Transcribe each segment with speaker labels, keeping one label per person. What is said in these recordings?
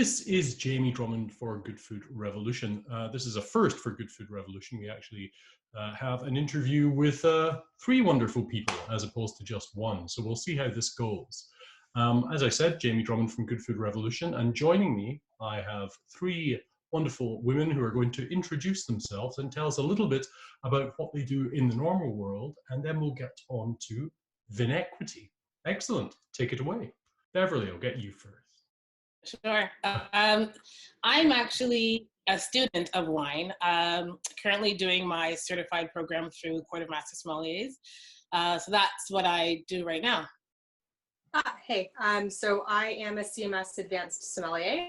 Speaker 1: This is Jamie Drummond for Good Food Revolution. This is a first for Good Food Revolution. We actually have an interview with three wonderful people as opposed to just one. So we'll see how this goes. As I said, Jamie Drummond from Good Food Revolution, and joining me, I have three wonderful women who are going to introduce themselves and tell us a little bit about what they do in the normal world, and then we'll get on to Vinequity. Excellent. Take it away. Beverly, I'll get you first.
Speaker 2: Sure. I'm actually a student of wine, currently doing my certified program through Court of Master Sommeliers. So that's what I do right now.
Speaker 3: Hey, so I am a CMS Advanced Sommelier,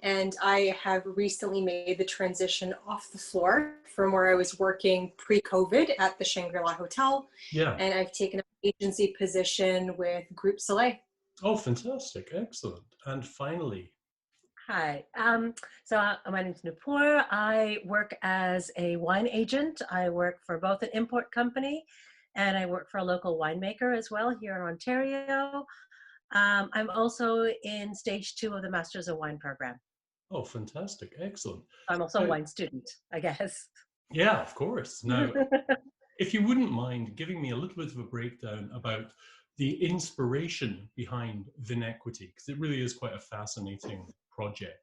Speaker 3: and I have recently made the transition off the floor from where I was working pre-COVID at the Shangri-La Hotel.
Speaker 1: Yeah.
Speaker 3: And I've taken an agency position with Groupe Soleil.
Speaker 1: Oh, fantastic. Excellent. And finally.
Speaker 4: Hi. So my name is Nupur. I work as a wine agent. I work for both an import company and I work for a local winemaker as well here in Ontario. I'm also in stage 2 of the Masters of Wine program.
Speaker 1: Oh, fantastic. Excellent.
Speaker 4: I'm also a wine student, I guess.
Speaker 1: Yeah, of course. Now, if you wouldn't mind giving me a little bit of a breakdown about the inspiration behind Vinequity, because it really is quite a fascinating project.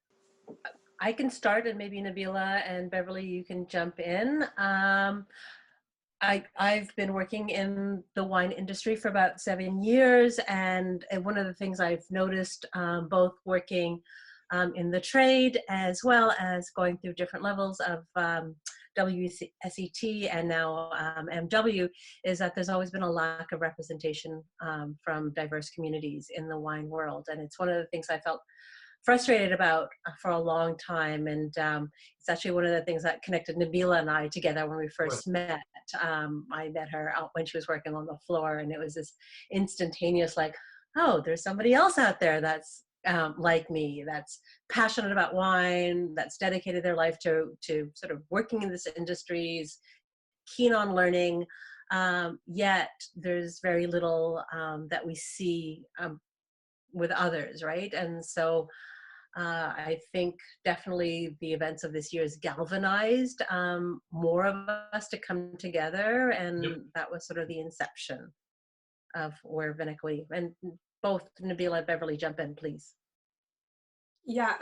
Speaker 4: I can start, and maybe Nabila and Beverly, you can jump in. I've been working in the wine industry for about 7 years, and one of the things I've noticed, both working in the trade as well as going through different levels of WSET and now MW, is that there's always been a lack of representation from diverse communities in the wine world. And it's one of the things I felt frustrated about for a long time. And it's actually one of the things that connected Nabila and I together when we first met. I met her out when she was working on the floor, and it was this instantaneous, like, oh, there's somebody else out there that's like me, that's passionate about wine, that's dedicated their life to sort of working in this industry, is keen on learning, yet there's very little that we see with others, right? And so I think definitely the events of this year has galvanized more of us to come together, and that was sort of the inception of where Vinequity, and both Nabila and Beverly, jump in, please.
Speaker 3: Yeah,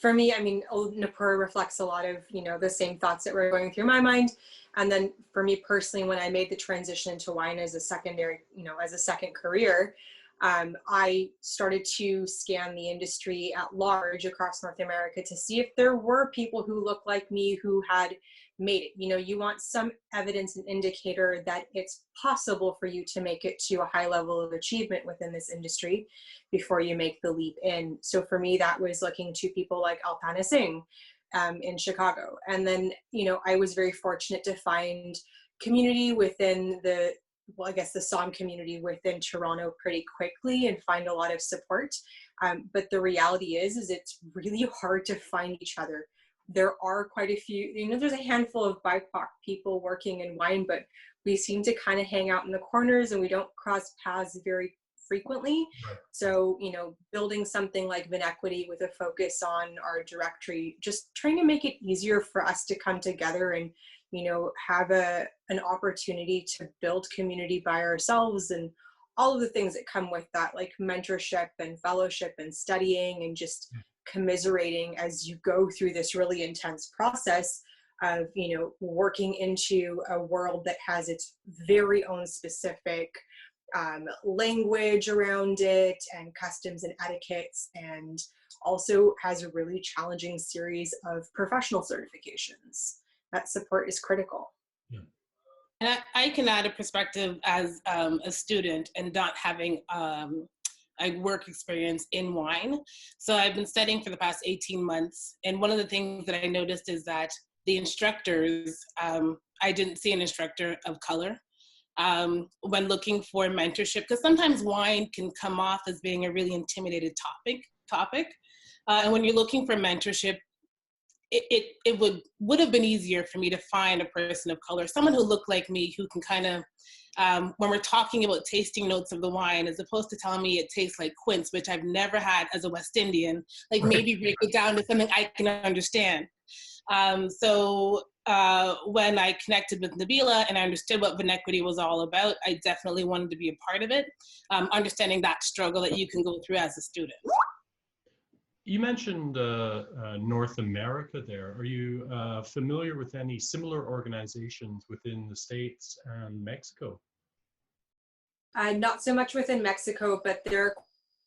Speaker 3: for me, I mean, Nupur reflects a lot of, the same thoughts that were going through my mind. And then for me personally, when I made the transition into wine as a secondary, as a second career, I started to scan the industry at large across North America to see if there were people who looked like me who had made it. You want some evidence and indicator that it's possible for you to make it to a high level of achievement within this industry before you make the leap in. So for me, that was looking to people like Alpana Singh in Chicago. And then, I was very fortunate to find community within the Somme community within Toronto pretty quickly and find a lot of support. But the reality is it's really hard to find each other. There are quite a few, there's a handful of BIPOC people working in wine, but we seem to kind of hang out in the corners and we don't cross paths very frequently. Right. So, building something like Vinequity with a focus on our directory, just trying to make it easier for us to come together and, have an opportunity to build community by ourselves, and all of the things that come with that, like mentorship and fellowship and studying and just commiserating as you go through this really intense process of, working into a world that has its very own specific language around it and customs and etiquettes, and also has a really challenging series of professional certifications. That support is critical.
Speaker 1: Yeah.
Speaker 2: And I can add a perspective as a student and not having a work experience in wine. So I've been studying for the past 18 months. And one of the things that I noticed is that the instructors, I didn't see an instructor of color when looking for mentorship, because sometimes wine can come off as being a really intimidated topic. And when you're looking for mentorship, it would have been easier for me to find a person of color, someone who looked like me, who can kind of when we're talking about tasting notes of the wine, as opposed to telling me it tastes like quince, which I've never had as a West Indian, like maybe break it down to something I can understand. When I connected with Nabila and I understood what Vinequity was all about, I definitely wanted to be a part of it, understanding that struggle that you can go through as a student.
Speaker 1: You mentioned North America there. Are you familiar with any similar organizations within the States and Mexico?
Speaker 3: Not so much within Mexico, but there are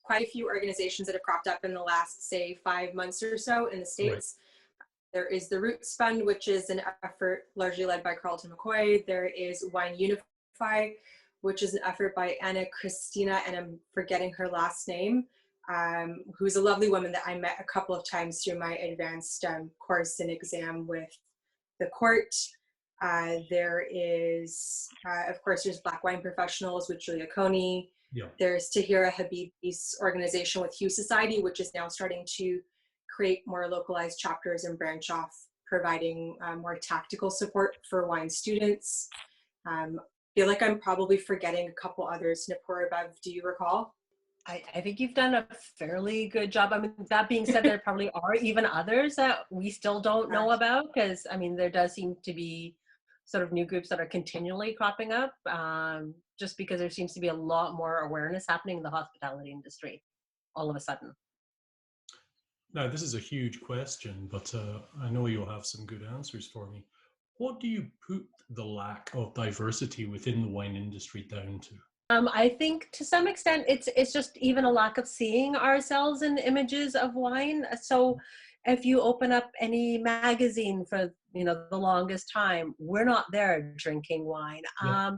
Speaker 3: quite a few organizations that have cropped up in the last, say, 5 months or so in the States. Right. There is the Roots Fund, which is an effort largely led by Carlton McCoy. There is Wine Unify, which is an effort by Anna Cristina, and I'm forgetting her last name, who's a lovely woman that I met a couple of times through my advanced course and exam with the court. There is, of course, there's Black Wine Professionals with Julia Coney. Yeah. There's Tahira Habib's organization with Hue Society, which is now starting to create more localized chapters and branch off, providing more tactical support for wine students. Feel like I'm probably forgetting a couple others. Nipur, Bev, do you recall?
Speaker 4: I think you've done a fairly good job. I mean, that being said, there probably are even others that we still don't know about, because, I mean, there does seem to be sort of new groups that are continually cropping up, just because there seems to be a lot more awareness happening in the hospitality industry all of a sudden.
Speaker 1: Now, this is a huge question, but I know you'll have some good answers for me. What do you put the lack of diversity within the wine industry down to?
Speaker 4: I think to some extent it's just even a lack of seeing ourselves in images of wine. So if you open up any magazine for, you know, the longest time, we're not there drinking wine. I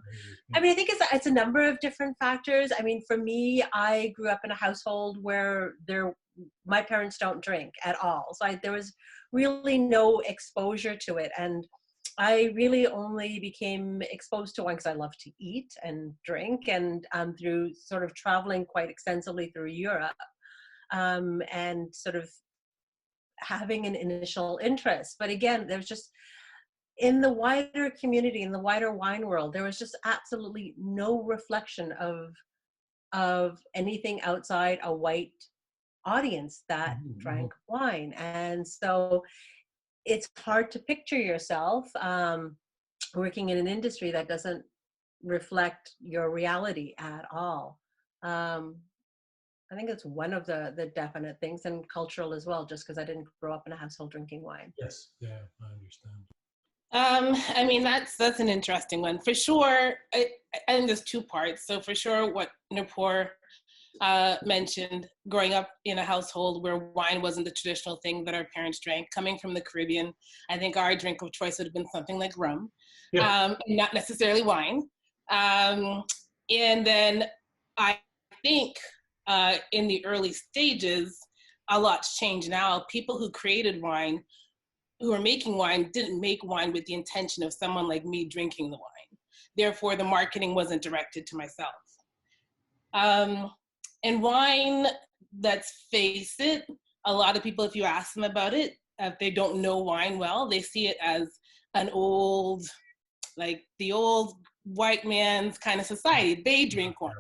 Speaker 4: mean, I think it's a number of different factors. I mean, for me, I grew up in a household where my parents don't drink at all. So there was really no exposure to it. And I really only became exposed to wine because I love to eat and drink, and through sort of traveling quite extensively through Europe, and sort of having an initial interest. But again, there's just, in the wider community, in the wider wine world, there was just absolutely no reflection of anything outside a white audience that drank wine. And so it's hard to picture yourself working in an industry that doesn't reflect your reality at all. I think it's one of the definite things, and cultural as well, just because I didn't grow up in a household drinking wine.
Speaker 1: Yes, yeah, I understand.
Speaker 2: I mean, that's an interesting one. For sure, I think there's two parts. So for sure, what Nipur mentioned, growing up in a household where wine wasn't the traditional thing that our parents drank. Coming from the Caribbean, I think our drink of choice would have been something like rum, not necessarily wine. And then I think in the early stages, a lot's changed now. People who created wine, who are making wine, didn't make wine with the intention of someone like me drinking the wine. Therefore, the marketing wasn't directed to myself. And wine, let's face it, a lot of people, if you ask them about it, if they don't know wine well, they see it as an old, like the old white man's kind of society. They drink wine,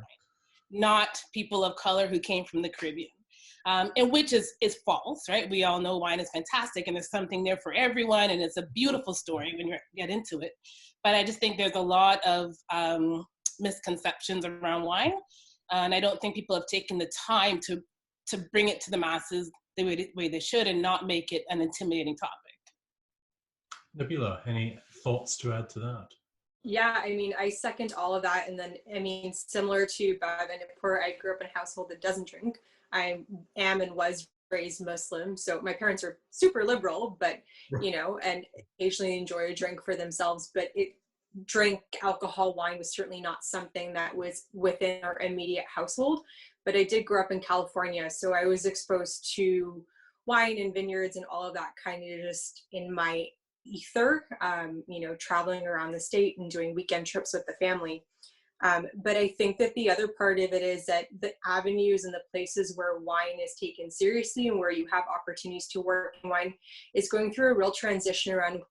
Speaker 2: not people of color who came from the Caribbean. And which is false, right? We all know wine is fantastic and there's something there for everyone, and it's a beautiful story when you get into it. But I just think there's a lot of misconceptions around wine. And I don't think people have taken the time to bring it to the masses the way they should, and not make it an intimidating topic.
Speaker 1: Nabila, any thoughts to add to that?
Speaker 3: Yeah, I mean, I second all of that. And then, I mean, similar to Bev and Nipur, I grew up in a household that doesn't drink. I am and was raised Muslim. So my parents are super liberal, but, you know, and occasionally enjoy a drink for themselves. But drink alcohol, wine was certainly not something that was within our immediate household. But I did grow up in California, so I was exposed to wine and vineyards and all of that kind of just in my ether, you know, traveling around the state and doing weekend trips with the family. But I think that the other part of it is that the avenues and the places where wine is taken seriously and where you have opportunities to work in wine is going through a real transition around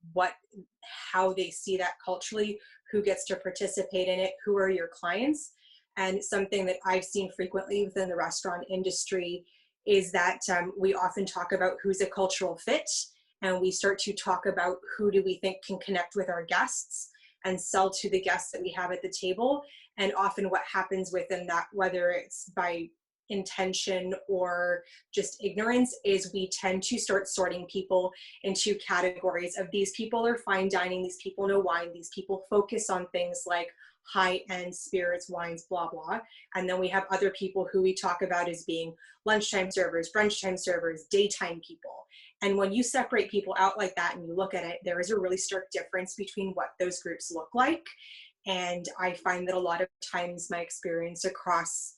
Speaker 3: how they see that culturally, who gets to participate in it, who are your clients. And something that I've seen frequently within the restaurant industry is that we often talk about who's a cultural fit, and we start to talk about who do we think can connect with our guests and sell to the guests that we have at the table. And often what happens within that, whether it's by intention or just ignorance, is we tend to start sorting people into categories of these people are fine dining, these people know wine, these people focus on things like high-end spirits, wines, blah, blah. And then we have other people who we talk about as being lunchtime servers, brunchtime servers, daytime people. And when you separate people out like that and you look at it, there is a really stark difference between what those groups look like. And I find that a lot of times my experience across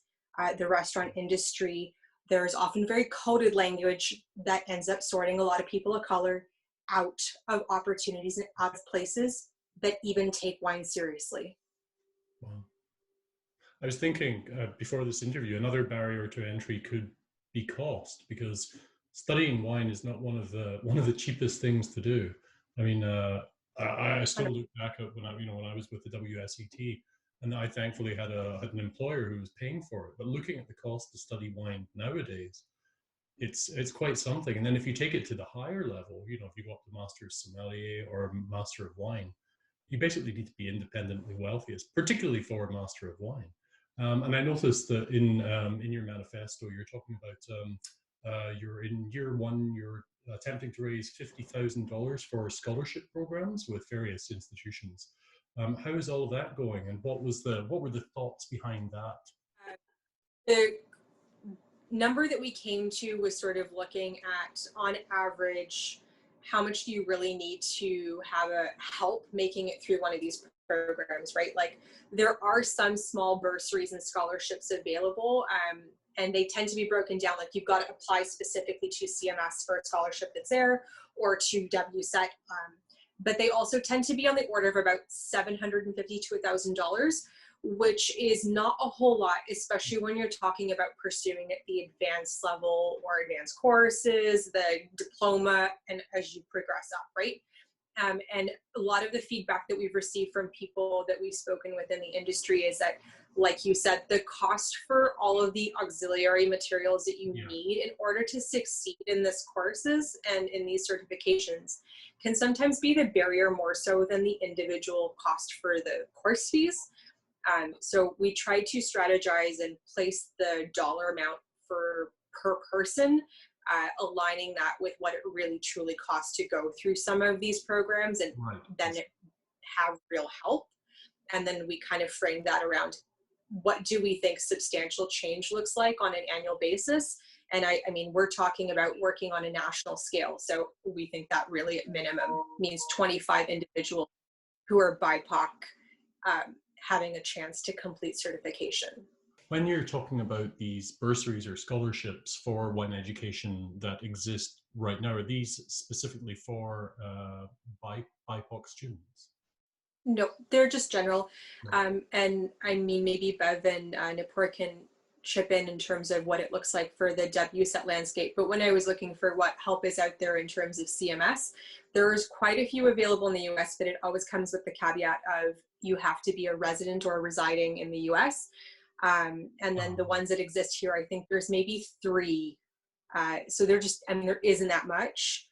Speaker 3: the restaurant industry, there's often very coded language that ends up sorting a lot of people of color out of opportunities and out of places that even take wine seriously.
Speaker 1: Wow. I was thinking before this interview, another barrier to entry could be cost, because studying wine is not one of the cheapest things to do. I mean, I still look back at when I was with the WSET, and I thankfully had an employer who was paying for it. But looking at the cost to study wine nowadays, it's quite something. And then if you take it to the higher level, if you go up to Master of Sommelier or Master of Wine, you basically need to be independently wealthy, particularly for a Master of Wine. And I noticed that in your manifesto, you're talking about you're in year one, you're attempting to raise $50,000 for scholarship programs with various institutions. How is all of that going, and what were the thoughts behind that?
Speaker 3: The number that we came to was sort of looking at, on average, how much do you really need to have a help making it through one of these programs, right? Like, there are some small bursaries and scholarships available, and they tend to be broken down. Like, you've got to apply specifically to CMS for a scholarship that's there, or to WSET. But they also tend to be on the order of about $750 to $1,000, which is not a whole lot, especially when you're talking about pursuing at the advanced level or advanced courses, the diploma, and as you progress up, right? And a lot of the feedback that we've received from people that we've spoken with in the industry is that, like you said, the cost for all of the auxiliary materials that you need in order to succeed in these courses and in these certifications can sometimes be the barrier more so than the individual cost for the course fees. So we try to strategize and place the dollar amount per person, aligning that with what it really truly costs to go through some of these programs, and then have real help. And then we kind of frame that around, what do we think substantial change looks like on an annual basis? And I mean, we're talking about working on a national scale. So we think that really at minimum means 25 individuals who are BIPOC having a chance to complete certification.
Speaker 1: When you're talking about these bursaries or scholarships for wine education that exist right now, are these specifically for BIPOC students?
Speaker 3: No, they're just general. And I mean, maybe Bev and Nipur can chip in terms of what it looks like for the WSET landscape. But when I was looking for what help is out there in terms of CMS, there's quite a few available in the US, but it always comes with the caveat of you have to be a resident or residing in the US. And then the ones that exist here, I think there's maybe 3. So they're just, and there isn't that much.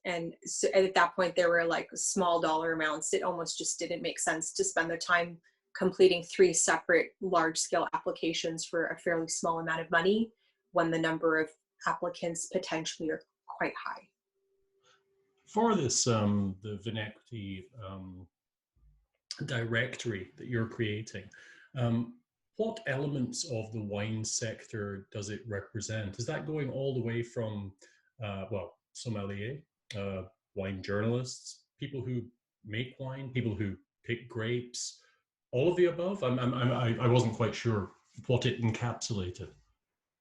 Speaker 3: And so at that point, there were like small dollar amounts. It almost just didn't make sense to spend the time completing 3 separate large scale applications for a fairly small amount of money when the number of applicants potentially are quite high.
Speaker 1: For this, the Vinequity directory that you're creating, what elements of the wine sector does it represent? Is that going all the way from, sommelier, wine journalists, people who make wine, people who pick grapes, all of the above? I wasn't quite sure what it encapsulated.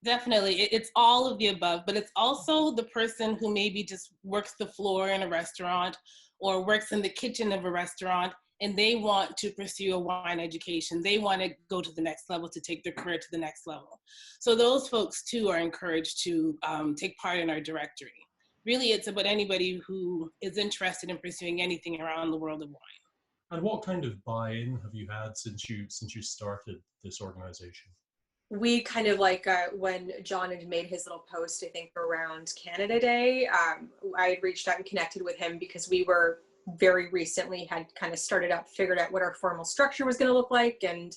Speaker 2: Definitely, it's all of the above, but it's also the person who maybe just works the floor in a restaurant or works in the kitchen of a restaurant, and they want to pursue a wine education. They want to go to the next level, to take their career to the next level. So those folks too are encouraged to take part in our directory. Really, it's about anybody who is interested in pursuing anything around the world of wine.
Speaker 1: And what kind of buy-in have you had since you started this organization?
Speaker 3: We kind of like when John had made his little post, I think around Canada Day, I had reached out and connected with him because we were very recently had kind of started up, figured out what our formal structure was going to look like. And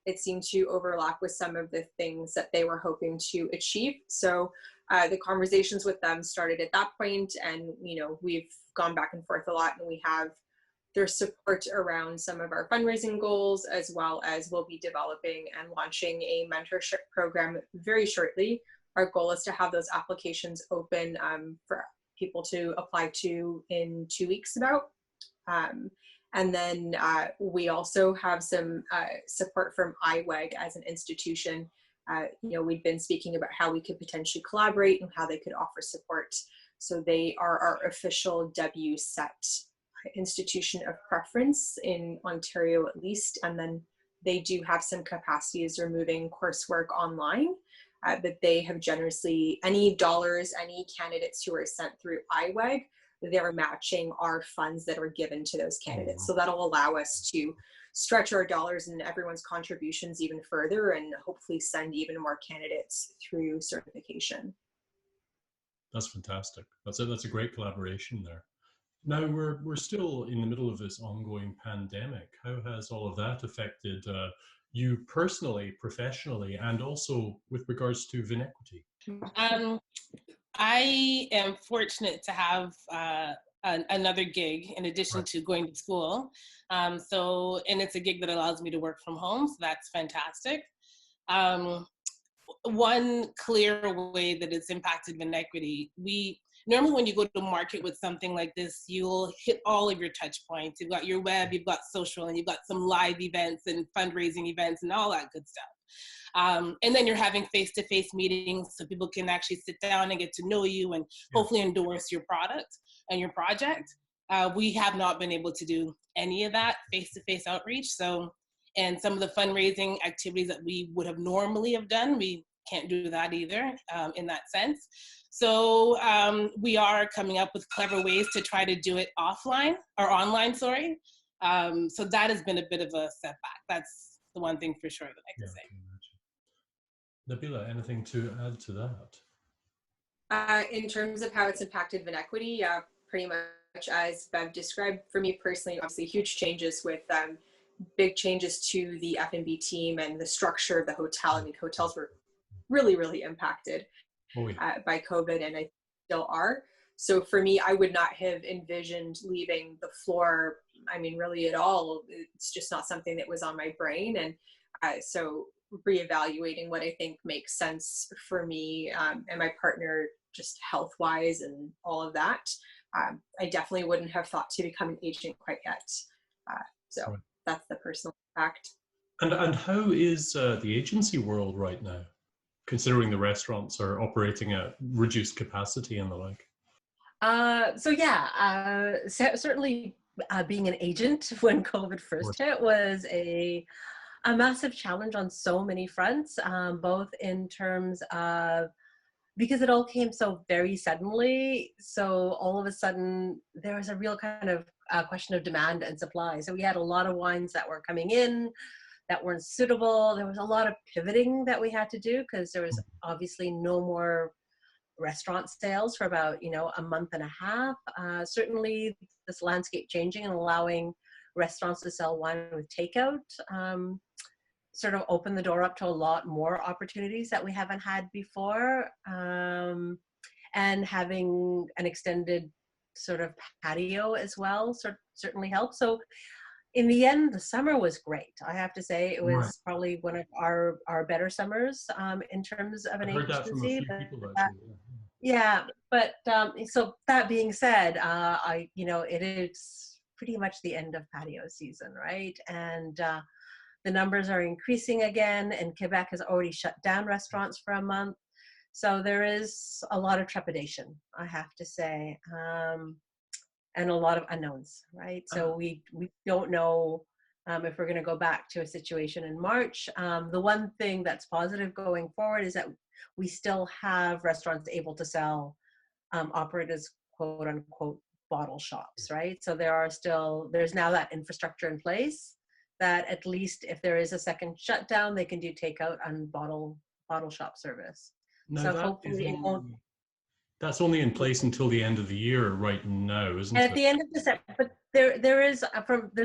Speaker 3: it seemed to overlap with some of the things that they were hoping to achieve. So the conversations with them started at that point, and, you know, we've gone back and forth a lot, and we have their support around some of our fundraising goals, as well as we'll be developing and launching a mentorship program very shortly. Our goal is to have those applications open for people to apply to in 2 weeks about. And then we also have some support from IWEG as an institution. You know, we've been speaking about how we could potentially collaborate and how they could offer support. So they are our official WSET institution of preference in Ontario, at least. And then they do have some capacity as they're moving coursework online, that they have generously, any dollars, any candidates who are sent through IWEG, they're matching our funds that are given to those candidates. So that'll allow us to stretch our dollars and everyone's contributions even further, and hopefully send even more candidates through certification.
Speaker 1: That's fantastic. That's a great collaboration there. Now we're still in the middle of this ongoing pandemic. How has all of that affected you personally, professionally, and also with regards to Vinequity?
Speaker 2: I am fortunate to have another gig in addition to going to school. And it's a gig that allows me to work from home, so that's fantastic. One clear way that it's impacted Vinequity, normally when you go to market with something like this, you'll hit all of your touch points. You've got your web, you've got social, and you've got some live events and fundraising events and all that good stuff. And then you're having face-to-face meetings so people can actually sit down and get to know you and hopefully endorse your product and your project. We have not been able to do any of that face-to-face outreach. And some of the fundraising activities that we would have normally have done, we can't do that either in that sense. So we are coming up with clever ways to try to do it offline or online, sorry. So that has been a bit of a setback. That's the one thing for sure that I can say.
Speaker 1: Nabila, anything to add to that?
Speaker 3: In terms of how it's impacted Vinequity, pretty much as Bev described. For me personally, obviously huge changes with big changes to the F&B team and the structure of the hotel. I mean, hotels were really, really impacted by COVID, and I still are. So for me, I would not have envisioned leaving the floor, I mean, really at all. It's just not something that was on my brain. And so reevaluating what I think makes sense for me and my partner, just health-wise and all of that, I definitely wouldn't have thought to become an agent quite yet. So that's the personal impact.
Speaker 1: And how is the agency world right now, considering the restaurants are operating at reduced capacity and the like?
Speaker 4: Certainly being an agent when COVID first hit was a massive challenge on so many fronts, both in terms of, because it all came so very suddenly. So all of a sudden there was a real kind of question of demand and supply. So we had a lot of wines that were coming in that weren't suitable. There was a lot of pivoting that we had to do because there was obviously no more restaurant sales for about, a month and a half. Certainly this landscape changing and allowing restaurants to sell wine with takeout sort of opened the door up to a lot more opportunities that we haven't had before. And having an extended sort of patio as well certainly helped. So in the end, the summer was great. I have to say it was probably one of our better summers in terms of an agency. Heard that from a few people, actually. But so that being said, it is pretty much the end of patio season, right? And the numbers are increasing again, and Quebec has already shut down restaurants for a month. So there is a lot of trepidation, I have to say. And a lot of unknowns, right? So we don't know if we're going to go back to a situation in March. The one thing that's positive going forward is that we still have restaurants able to sell, operate as quote unquote bottle shops, right? So there's now that infrastructure in place that at least if there is a second shutdown, they can do takeout and bottle shop service.
Speaker 1: Now
Speaker 4: So
Speaker 1: that is
Speaker 4: hopefully it won't.
Speaker 1: that's only in place until the end of the year right now, isn't
Speaker 4: And at
Speaker 1: it?
Speaker 4: the end of December, but there's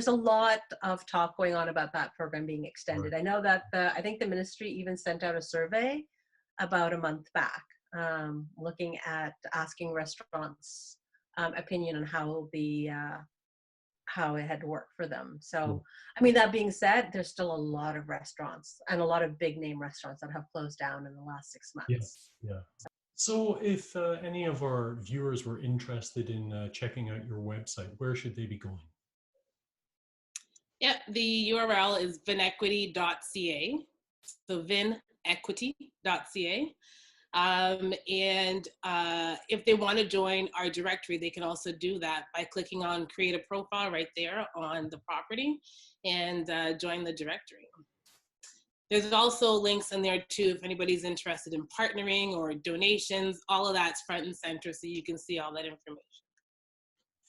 Speaker 4: a lot of talk going on about that program being extended.
Speaker 1: Right.
Speaker 4: I know that I think the ministry even sent out a survey about a month back, looking at asking restaurants opinion on how it had worked for them. So, I mean, that being said, there's still a lot of restaurants and a lot of big name restaurants that have closed down in the last 6 months.
Speaker 1: Yes. Yeah. So if any of our viewers were interested in checking out your website, where should they be going?
Speaker 2: Yeah, the URL is vinequity.ca. So vinequity.ca. And if they want to join our directory, they can also do that by clicking on create a profile right there on the property and join the directory. There's also links in there too if anybody's interested in partnering or donations. All of that's front and center, so you can see all that information.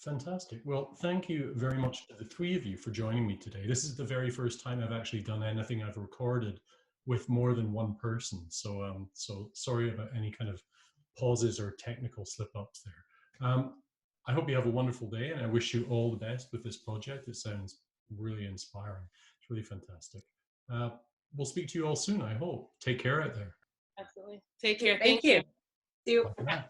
Speaker 1: Fantastic. Well, thank you very much to the three of you for joining me today. This is the very first time I've actually done anything I've recorded with more than one person. So, so sorry about any kind of pauses or technical slip-ups there. I hope you have a wonderful day, and I wish you all the best with this project. It sounds really inspiring. It's really fantastic. We'll speak to you all soon, I hope. Take care out there.
Speaker 2: Absolutely. Take care.
Speaker 3: Thank you.
Speaker 1: Bye for now.